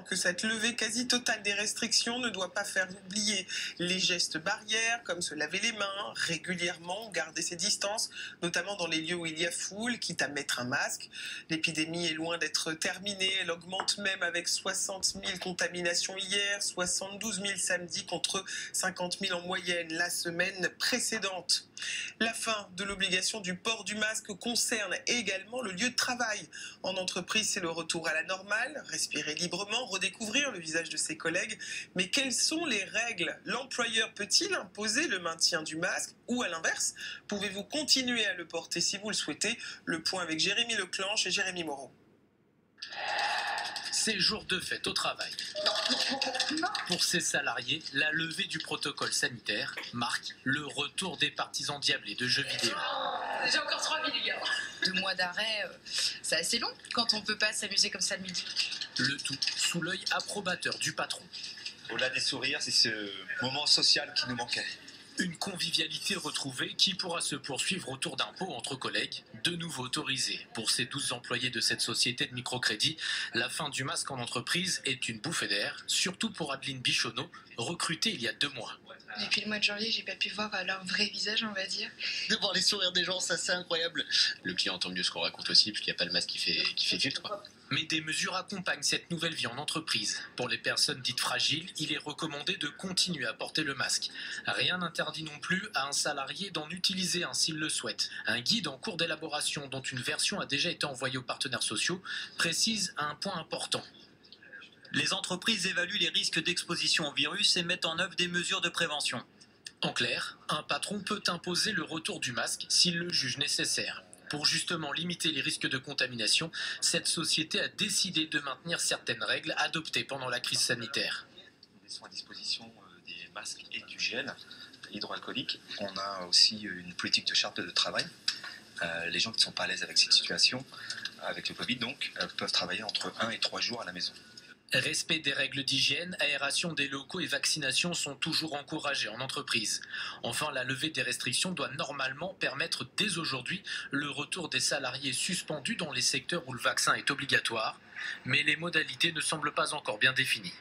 Que cette levée quasi totale des restrictions ne doit pas faire oublier les gestes barrières, comme se laver les mains régulièrement, garder ses distances, notamment dans les lieux où il y a foule, quitte à mettre un masque. L'épidémie est loin d'être terminée, elle augmente même avec 60 000 contaminations hier, 72 000 samedi contre 50 000 en moyenne la semaine précédente. La fin de l'obligation du port du masque concerne également le lieu de travail. En entreprise, c'est le retour à la normale, respirer librement, redécouvrir le visage de ses collègues. Mais quelles sont les règles? L'employeur peut-il imposer le maintien du masque ou à l'inverse, pouvez-vous continuer à le porter si vous le souhaitez? Le point avec Jérémy Leclanche et Jérémy Moreau. C'est jour de fête au travail. Pour ces salariés, la levée du protocole sanitaire marque le retour des partisans diablés de jeux vidéo. J'ai encore 3 000 les gars. 2 mois d'arrêt, c'est assez long quand on peut pas s'amuser comme ça le midi. Le tout sous l'œil approbateur du patron. Au-delà des sourires, c'est ce moment social qui nous manquait. Une convivialité retrouvée qui pourra se poursuivre autour d'un pot entre collègues, de nouveau autorisé. Pour ces 12 employés de cette société de microcrédit, la fin du masque en entreprise est une bouffée d'air, surtout pour Adeline Bichonneau, recrutée il y a 2 mois. Depuis le mois de janvier, j'ai pas pu voir leur vrai visage, on va dire. De voir les sourires des gens, ça c'est incroyable. Le client entend mieux ce qu'on raconte aussi, parce qu'il n'y a pas le masque qui fait filtre, quoi. Mais des mesures accompagnent cette nouvelle vie en entreprise. Pour les personnes dites fragiles, il est recommandé de continuer à porter le masque. Rien n'interdit non plus à un salarié d'en utiliser un s'il le souhaite. Un guide en cours d'élaboration, dont une version a déjà été envoyée aux partenaires sociaux, précise un point important. Les entreprises évaluent les risques d'exposition au virus et mettent en œuvre des mesures de prévention. En clair, un patron peut imposer le retour du masque s'il le juge nécessaire. Pour justement limiter les risques de contamination, cette société a décidé de maintenir certaines règles adoptées pendant la crise sanitaire. Ils sont à disposition des masques et du gel hydroalcoolique. On a aussi une politique de charte de travail. Les gens qui ne sont pas à l'aise avec cette situation, avec le Covid donc, peuvent travailler entre 1 et 3 jours à la maison. Respect des règles d'hygiène, aération des locaux et vaccination sont toujours encouragés en entreprise. Enfin, la levée des restrictions doit normalement permettre dès aujourd'hui le retour des salariés suspendus dans les secteurs où le vaccin est obligatoire, mais les modalités ne semblent pas encore bien définies.